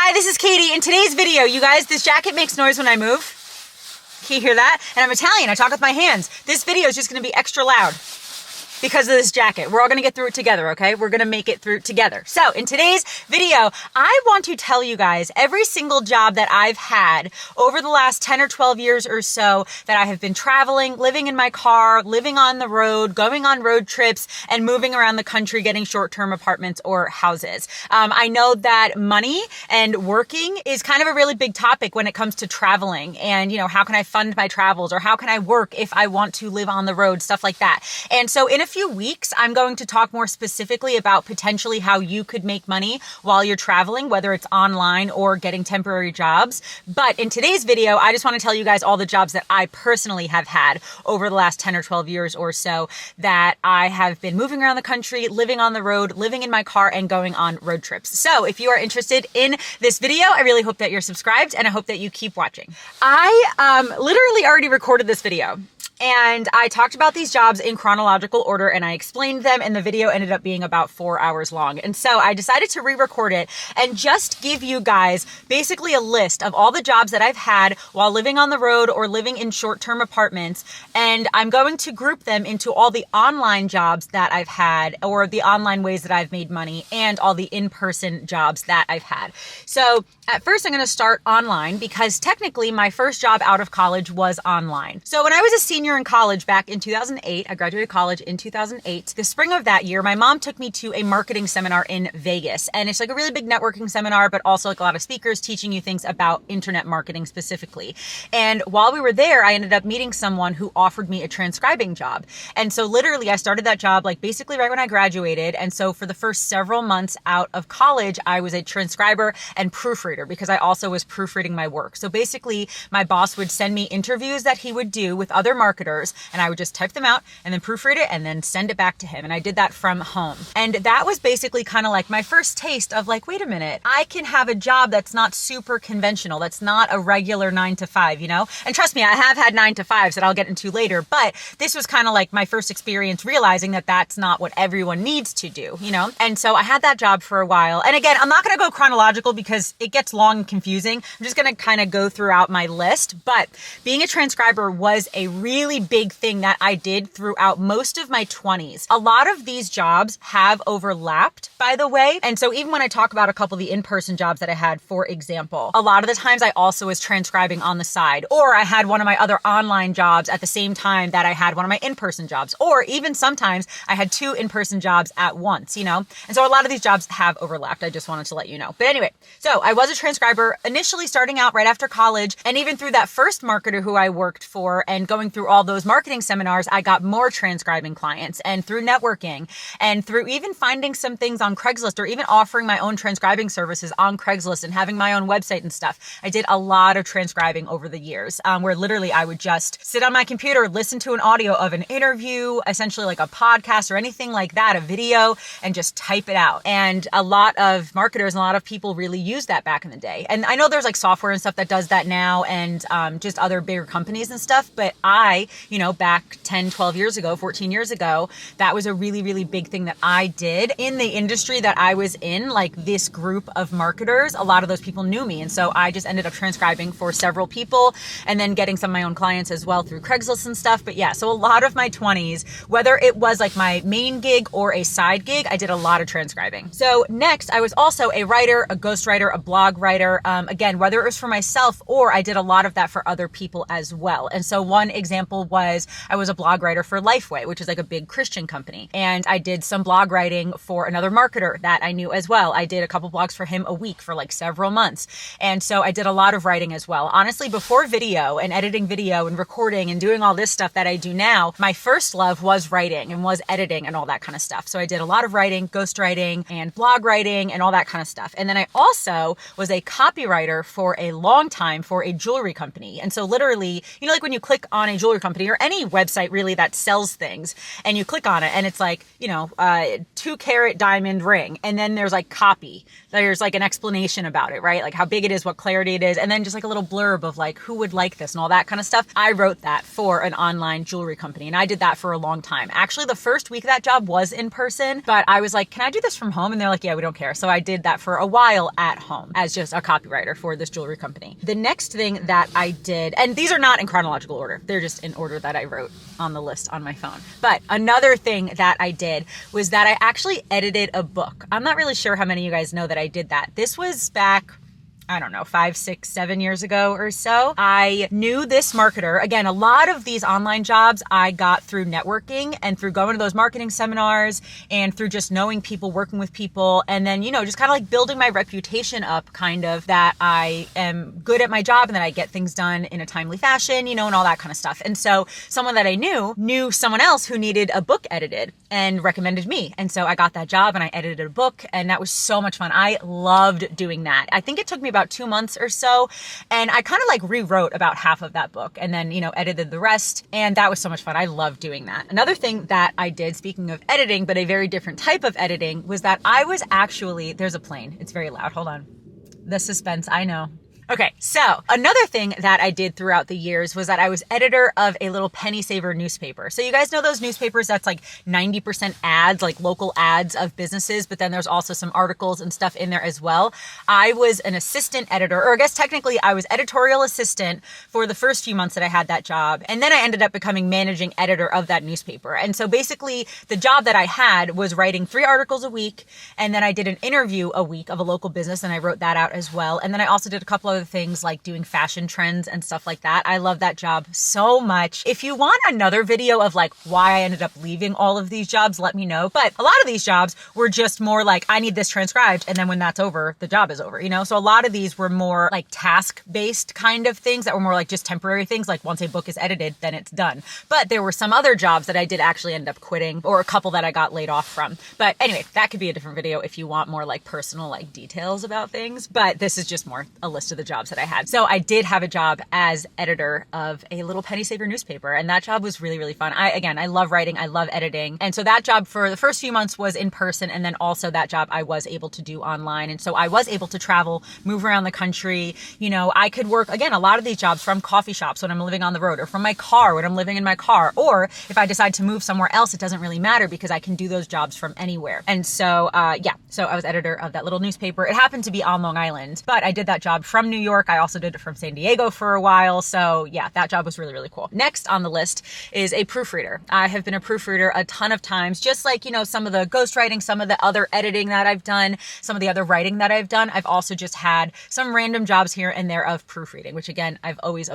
Hi, this is Katie. In today's video, you guys, this jacket makes noise when I move. Can you hear that? And I'm Italian, I talk with my hands. This video is just gonna be extra loud because of this jacket. We're all gonna get through it together, okay? We're gonna make it through together. So in today's video, I want to tell you guys every single job that I've had over the last 10 or 12 years or so that I have been traveling, living in my car, living on the road, going on road trips, and moving around the country getting short-term apartments or houses. I know that money and working is kind of a really big topic when it comes to traveling and, you know, how can I fund my travels or how can I work if I want to live on the road, stuff like that. And so in a few weeks, I'm going to talk more specifically about potentially how you could make money while you're traveling, whether it's online or getting temporary jobs. But in today's video, I just want to tell you guys all the jobs that I personally have had over the last 10 or 12 years or so that I have been moving around the country, living on the road, living in my car, and going on road trips. So if you are interested in this video, I really hope that you're subscribed and I hope that you keep watching. I literally already recorded this video. And I talked about these jobs in chronological order and I explained them, and the video ended up being about 4 hours long. And so I decided to re-record it and just give you guys basically a list of all the jobs that I've had while living on the road or living in short-term apartments. And I'm going to group them into all the online jobs that I've had, or the online ways that I've made money, and all the in-person jobs that I've had. So at first I'm going to start online because technically my first job out of college was online. So when I was a senior in college back in 2008, I graduated college in 2008. The spring of that year, my mom took me to a marketing seminar in Vegas. And it's like a really big networking seminar, but also like a lot of speakers teaching you things about internet marketing specifically. And while we were there, I ended up meeting someone who offered me a transcribing job. And so literally I started that job like basically right when I graduated. And so for the first several months out of college, I was a transcriber and proofreader because I also was proofreading my work. So basically my boss would send me interviews that he would do with other marketers, and I would just type them out and then proofread it and then send it back to him. And I did that from home. And that was basically kind of like my first taste of like, wait a minute, I can have a job that's not super conventional. That's not a regular 9 to 5, you know? And trust me, I have had 9 to 5s that I'll get into later, but this was kind of like my first experience realizing that that's not what everyone needs to do, you know? And so I had that job for a while. And again, I'm not going to go chronological because it gets long and confusing. I'm just going to kind of go throughout my list, but being a transcriber was a really big thing that I did throughout most of my 20s. A lot of these jobs have overlapped, by the way. And so even when I talk about a couple of the in-person jobs that I had, for example, a lot of the times I also was transcribing on the side, or I had one of my other online jobs at the same time that I had one of my in-person jobs, or even sometimes I had 2 in-person jobs at once, you know? And so a lot of these jobs have overlapped. I just wanted to let you know. But anyway, so I was a transcriber initially starting out right after college, and even through that first marketer who I worked for and going through all those marketing seminars, I got more transcribing clients, and through networking and through even finding some things on Craigslist, or even offering my own transcribing services on Craigslist and having my own website and stuff. I did a lot of transcribing over the years, where literally I would just sit on my computer, listen to an audio of an interview, essentially like a podcast or anything like that, a video, and just type it out. And a lot of marketers and a lot of people really used that back in the day. And I know there's like software and stuff that does that now, and just other bigger companies and stuff, but you know, back 10, 12 years ago, 14 years ago, that was a really, really big thing that I did in the industry that I was in. Like this group of marketers, a lot of those people knew me. And so I just ended up transcribing for several people and then getting some of my own clients as well through Craigslist and stuff. But yeah, so a lot of my 20s, whether it was like my main gig or a side gig, I did a lot of transcribing. So next, I was also a writer, a ghostwriter, a blog writer. Again, whether it was for myself or I did a lot of that for other people as well. And so one example was I was a blog writer for Lifeway, which is like a big Christian company. And I did some blog writing for another marketer that I knew as well. I did a couple blogs for him a week for like several months. And so I did a lot of writing as well. Honestly, before video and editing video and recording and doing all this stuff that I do now, my first love was writing and was editing and all that kind of stuff. So I did a lot of writing, ghostwriting, and blog writing and all that kind of stuff. And then I also was a copywriter for a long time for a jewelry company. And so literally, you know, like when you click on a jewelry company or any website really that sells things, and you click on it and it's like, 2-carat diamond ring. And then there's like copy. There's like an explanation about it, right? Like how big it is, what clarity it is. And then just like a little blurb of like who would like this and all that kind of stuff. I wrote that for an online jewelry company, and I did that for a long time. Actually, the first week that job was in person, but I was like, can I do this from home? And they're like, yeah, we don't care. So I did that for a while at home as just a copywriter for this jewelry company. The next thing that I did, and these are not in chronological order, they're just in order that I wrote on the list on my phone. But another thing that I did was that I actually edited a book. I'm not really sure how many of you guys know that I did that. This was back, I don't know, 5, 6, 7 years ago or so. I knew this marketer. Again, a lot of these online jobs I got through networking and through going to those marketing seminars and through just knowing people, working with people, and then, just kind of like building my reputation up, kind of that I am good at my job and that I get things done in a timely fashion, and all that kind of stuff. And so someone that I knew someone else who needed a book edited and recommended me. And so I got that job and I edited a book, and that was so much fun. I loved doing that. I think it took me about 2 months or so. And I kind of like rewrote about half of that book and then, edited the rest. And that was so much fun. I loved doing that. Another thing that I did, speaking of editing, but a very different type of editing, was that I was actually, there's a plane. It's very loud. Hold on. The suspense, I know. Okay, so another thing that I did throughout the years was that I was editor of a little penny saver newspaper. So you guys know those newspapers that's like 90% ads, like local ads of businesses, but then there's also some articles and stuff in there as well. I was an assistant editor, or I guess technically I was editorial assistant for the first few months that I had that job. And then I ended up becoming managing editor of that newspaper. And so basically the job that I had was writing 3 articles a week. And then I did an interview a week of a local business, and I wrote that out as well. And then I also did a couple other things like doing fashion trends and stuff like that. I love that job so much. If you want another video of like why I ended up leaving all of these jobs, let me know. But a lot of these jobs were just more like, I need this transcribed, and then when that's over, the job is over, So a lot of these were more like task-based kind of things that were more like just temporary things. Like once a book is edited, then it's done. But there were some other jobs that I did actually end up quitting, or a couple that I got laid off from. But anyway, that could be a different video if you want more like personal like details about things. But this is just more a list of the jobs that I had. So I did have a job as editor of a little penny saver newspaper, and that job was really, really fun. I love writing. I love editing. And so that job for the first few months was in person. And then also that job I was able to do online. And so I was able to travel, move around the country. I could work, again, a lot of these jobs from coffee shops when I'm living on the road, or from my car when I'm living in my car. Or if I decide to move somewhere else, it doesn't really matter because I can do those jobs from anywhere. And so, so I was editor of that little newspaper. It happened to be on Long Island, but I did that job from New York. I also did it from San Diego for a while. So yeah, that job was really, really cool. Next on the list is a proofreader. I have been a proofreader a ton of times, just like, some of the ghostwriting, some of the other editing that I've done, some of the other writing that I've done. I've also just had some random jobs here and there of proofreading, which again, I've always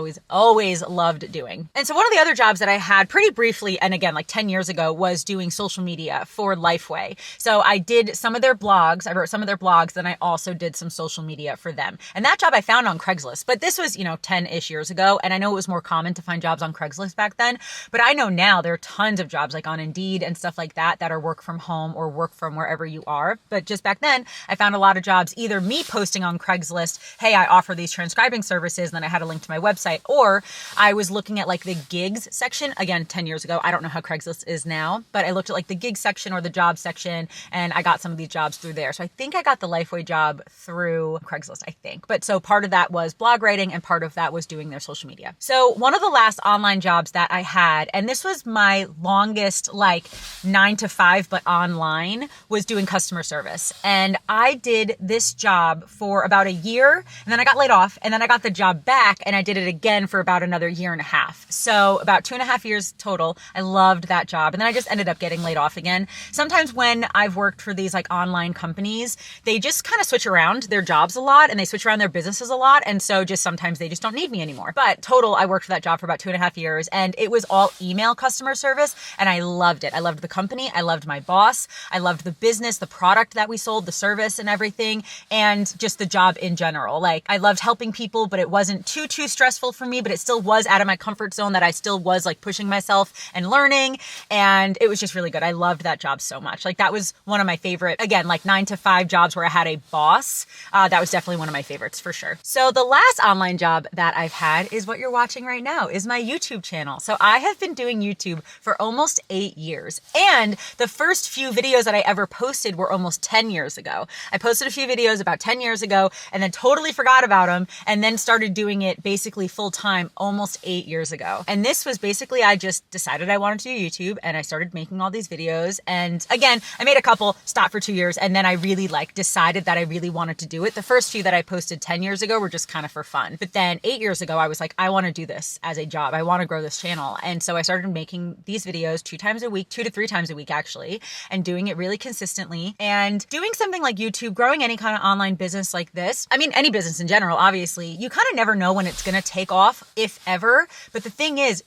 loved doing. And so one of the other jobs that I had pretty briefly, and again, like 10 years ago, was doing social media for Lifeway. So I did some of their blogs. I wrote some of their blogs. Then I also did some social media for them. And that job I found on Craigslist. But this was, 10-ish years ago. And I know it was more common to find jobs on Craigslist back then. But I know now there are tons of jobs like on Indeed and stuff like that are work from home or work from wherever you are. But just back then, I found a lot of jobs, either me posting on Craigslist, hey, I offer these transcribing services, and then I had a link to my website, or I was looking at like the gigs section. Again, 10 years ago, I don't know how Craigslist is now, but I looked at like the gig section or the job section, and I got some of these jobs through there. So I think I got the Lifeway job through Craigslist, I think. But so part of that was blog writing, and part of that was doing their social media. So one of the last online jobs that I had, and this was my longest, like 9 to 5, but online, was doing customer service. And I did this job for about a year, and then I got laid off, and then I got the job back, and I did it again for about another year and a half. So about 2.5 years total. I loved that job. And then I just ended up getting laid off again. Sometimes when I've worked for these like online companies, they just kind of switch around their jobs a lot, and they switch around their businesses a lot. And so just sometimes they just don't need me anymore. But total, I worked for that job for about 2.5 years, and it was all email customer service. And I loved it. I loved the company. I loved my boss. I loved the business, the product that we sold, the service and everything, and just the job in general. Like I loved helping people, but it wasn't too stressful for me, but it still was out of my comfort zone, that I still was like pushing myself and learning. And it was just really good. I loved that job so much. Like that was one of my favorite, again, like 9 to 5 jobs where I had a boss. That was definitely one of my favorites for sure. So the last online job that I've had is what you're watching right now, is my YouTube channel. So I have been doing YouTube for almost 8 years. And the first few videos that I ever posted were almost 10 years ago. I posted a few videos about 10 years ago and then totally forgot about them and then started doing it basically full time almost 8 years ago. And this was basically, I just decided I wanted to do YouTube and I started making all these videos. And again, I made a couple, stopped for 2 years, and then I really decided that I really wanted to do it. The first few that I posted 10 years ago were just kind of for fun. But then 8 years ago, I was like, I want to do this as a job. I want to grow this channel. And so I started making these videos 2 times a week, 2 to 3 times a week actually, and doing it really consistently. And doing something like YouTube, growing any kind of online business like this, I mean, any business in general, obviously, you kind of never know when it's going to take off, if ever. But the thing is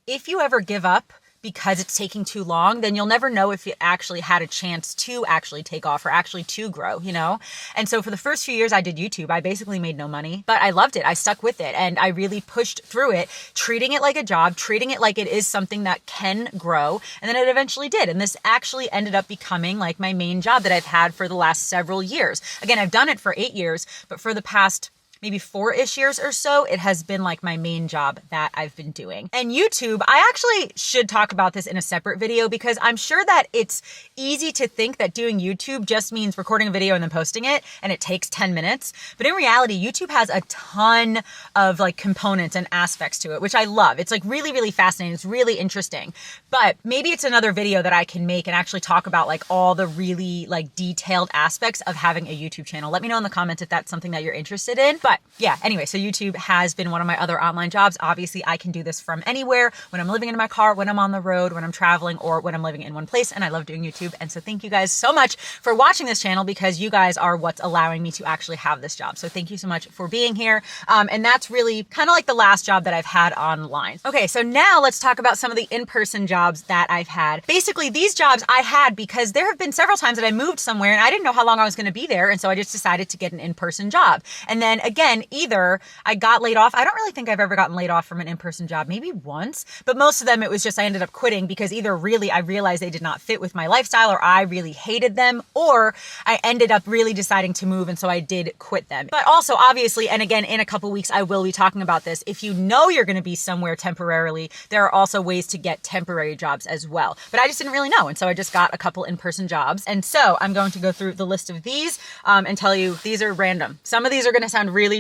if you ever give up because it's taking too long, then you'll never know if it actually had a chance to actually take off or actually to grow, you know? And so for the first few years I did YouTube, I basically made no money, but I loved it. I stuck with it and I really pushed through it, treating it like a job, treating it like it is something that can grow. And then it eventually did. And this actually ended up becoming like my main job that I've had for the last several years. Again, I've done it for 8 years, but for the past maybe 4-ish years or so, it has been like my main job that I've been doing. And YouTube, I actually should talk about this in a separate video because I'm sure that it's easy to think that doing YouTube just means recording a video and then posting it and it takes 10 minutes. But in reality, YouTube has a ton of like components and aspects to it, which I love. It's like really, really fascinating. It's really interesting. But maybe it's another video that I can make and actually talk about like all the really like detailed aspects of having a YouTube channel. Let me know in the comments if that's something that you're interested in. But yeah, anyway, so YouTube has been one of my other online jobs. Obviously, I can do this from anywhere, when I'm living in my car, when I'm on the road, when I'm traveling, or when I'm living in one place. And I love doing YouTube. And so thank you guys so much for watching this channel because you guys are what's allowing me to actually have this job. So thank you so much for being here. And that's really kind of like the last job that I've had online. Okay, so now let's talk about some of the in-person jobs that I've had. Basically, these jobs I had because there have been several times that I moved somewhere and I didn't know how long I was going to be there. And so I just decided to get an in-person job. And then again, either I got laid off. I don't really think I've ever gotten laid off from an in-person job, maybe once, but most of them it was just I ended up quitting because either really I realized they did not fit with my lifestyle or I really hated them, or I ended up really deciding to move and so I did quit them. But also obviously, and again, in a couple weeks I will be talking about this, if you know you're going to be somewhere temporarily, there are also ways to get temporary jobs as well. But I just didn't really know, and so I just got a couple in-person jobs. And so I'm going to go through the list of these and tell you these are random. Some of these are going to sound really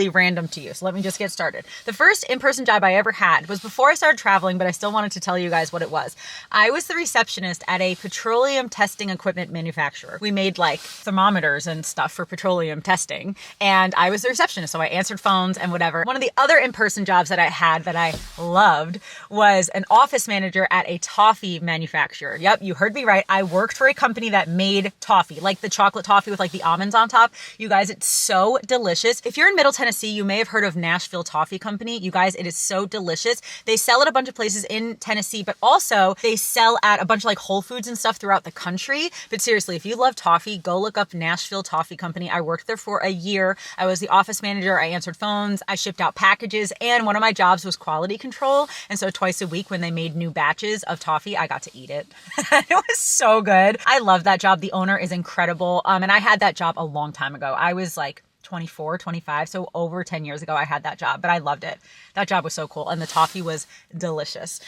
random to you. So let me just get started. The first in-person job I ever had was before I started traveling, but I still wanted to tell you guys what it was. I was the receptionist at a petroleum testing equipment manufacturer. We made like thermometers and stuff for petroleum testing, and I was the receptionist. So I answered phones and whatever. One of the other in-person jobs that I had that I loved was an office manager at a toffee manufacturer. Yep, you heard me right. I worked for a company that made toffee, like the chocolate toffee with like the almonds on top. You guys, it's so delicious. If you're in Middle Tennessee, you may have heard of Nashville Toffee Company. You guys, it is so delicious. They sell at a bunch of places in Tennessee, but also they sell at a bunch of like Whole Foods and stuff throughout the country. But seriously, if you love toffee, go look up Nashville Toffee Company. I worked there for a year. I was the office manager. I answered phones. I shipped out packages. And one of my jobs was quality control. And so twice a week when they made new batches of toffee, I got to eat it. It was so good. I love that job. The owner is incredible. And I had that job a long time ago. I was like 24, 25. So over 10 years ago, I had that job, but I loved it. That job was so cool. And the toffee was delicious.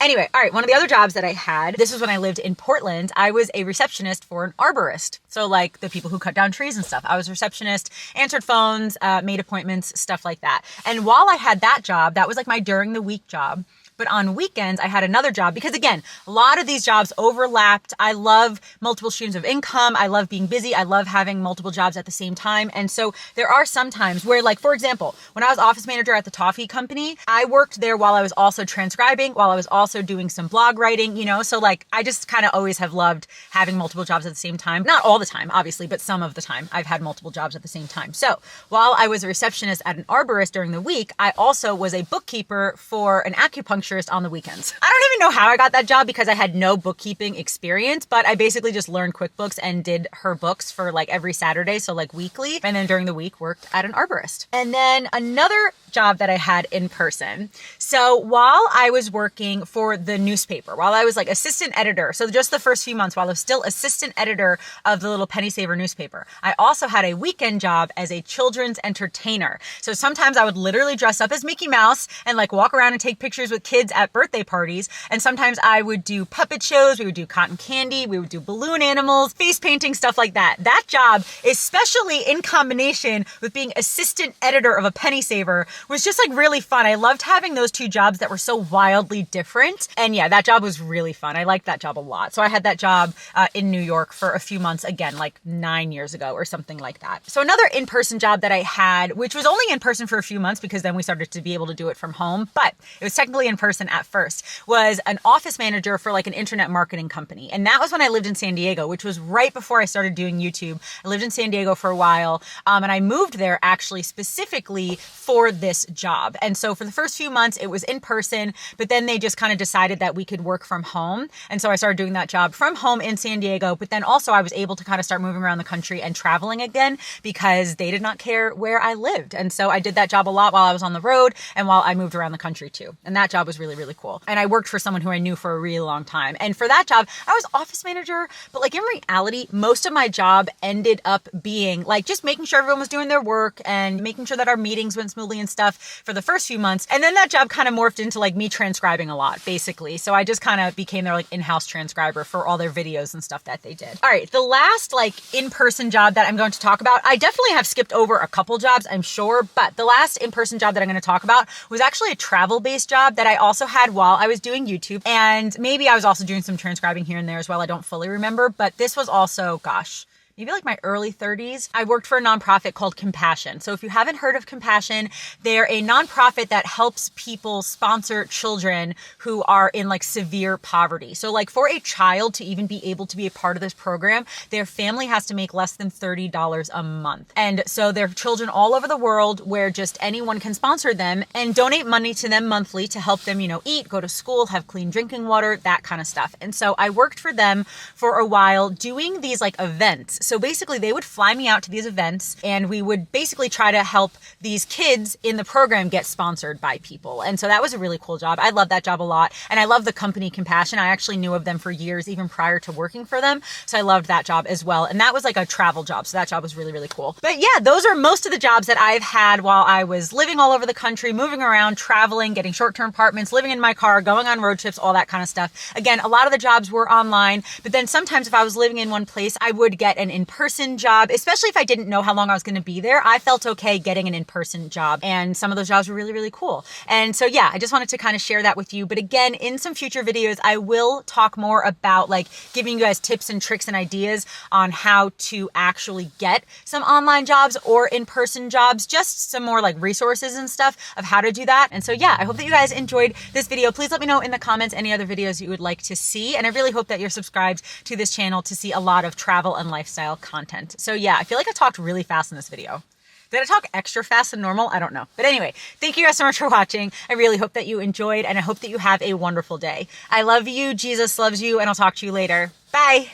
Anyway, all right. One of the other jobs that I had, this was when I lived in Portland. I was a receptionist for an arborist. So like the people who cut down trees and stuff. I was a receptionist, answered phones, made appointments, stuff like that. And while I had that job, that was like my during the week job. But on weekends, I had another job because again, a lot of these jobs overlapped. I love multiple streams of income. I love being busy. I love having multiple jobs at the same time. And so there are some times where like, for example, when I was office manager at the toffee company, I worked there while I was also transcribing, while I was also doing some blog writing, you know? So like, I just kind of always have loved having multiple jobs at the same time. Not all the time, obviously, but some of the time I've had multiple jobs at the same time. So while I was a receptionist at an arborist during the week, I also was a bookkeeper for an acupuncturist on the weekends. I don't even know how I got that job because I had no bookkeeping experience, but I basically just learned QuickBooks and did her books for like every Saturday. So like weekly. And then during the week worked at an arborist. And then another job that I had in person. So while I was working for the newspaper, while I was like assistant editor, so just the first few months while I was still assistant editor of the little penny saver newspaper, I also had a weekend job as a children's entertainer. So sometimes I would literally dress up as Mickey Mouse and like walk around and take pictures with kids at birthday parties. And sometimes I would do puppet shows, we would do cotton candy, we would do balloon animals, face painting, stuff like that. That job, especially in combination with being assistant editor of a penny saver, was just like really fun. I loved having those two jobs that were so wildly different. And yeah, that job was really fun. I liked that job a lot. So I had that job in New York for a few months, again, like 9 years ago or something like that. So another in-person job that I had, which was only in person for a few months because then we started to be able to do it from home, but it was technically in person at first, was an office manager for like an internet marketing company. And that was when I lived in San Diego, which was right before I started doing YouTube. I lived in San Diego for a while, and I moved there actually specifically for this job. And so for the first few months, it was in person, but then they just kind of decided that we could work from home. And so I started doing that job from home in San Diego, but then also I was able to kind of start moving around the country and traveling again because they did not care where I lived. And so I did that job a lot while I was on the road and while I moved around the country too. And that job was really, really cool. And I worked for someone who I knew for a really long time. And for that job, I was office manager, but like in reality, most of my job ended up being like just making sure everyone was doing their work and making sure that our meetings went smoothly and stuff for the first few months. And then that job kind of morphed into like me transcribing a lot, basically. So I just kind of became their like in-house transcriber for all their videos and stuff that they did. All right, the last like in-person job that I'm going to talk about, I definitely have skipped over a couple jobs, I'm sure, but the last in-person job that I'm going to talk about was actually a travel-based job that I also had while I was doing YouTube. And maybe I was also doing some transcribing here and there as well. I don't fully remember, but this was also, gosh, maybe like my early 30s. I worked for a nonprofit called Compassion. So if you haven't heard of Compassion, they're a nonprofit that helps people sponsor children who are in like severe poverty. So like for a child to even be able to be a part of this program, their family has to make less than $30 a month. And so there are children all over the world where just anyone can sponsor them and donate money to them monthly to help them, eat, go to school, have clean drinking water, that kind of stuff. And so I worked for them for a while doing these like events. So basically they would fly me out to these events and we would basically try to help these kids in the program get sponsored by people. And so that was a really cool job. I love that job a lot. And I love the company Compassion. I actually knew of them for years, even prior to working for them. So I loved that job as well. And that was like a travel job. So that job was really, really cool. But yeah, those are most of the jobs that I've had while I was living all over the country, moving around, traveling, getting short-term apartments, living in my car, going on road trips, all that kind of stuff. Again, a lot of the jobs were online, but then sometimes if I was living in one place, I would get an in-person job, especially if I didn't know how long I was going to be there. I felt okay getting an in-person job, and some of those jobs were really, really cool. And so yeah, I just wanted to kind of share that with you. But again, in some future videos, I will talk more about like giving you guys tips and tricks and ideas on how to actually get some online jobs or in-person jobs, just some more like resources and stuff of how to do that. And so yeah, I hope that you guys enjoyed this video. Please let me know in the comments any other videos you would like to see. And I really hope that you're subscribed to this channel to see a lot of travel and lifestyle content. So yeah, I feel like I talked really fast in this video. Did I talk extra fast than normal? I don't know. But anyway, thank you guys so much for watching. I really hope that you enjoyed and I hope that you have a wonderful day. I love you. Jesus loves you, and I'll talk to you later. Bye.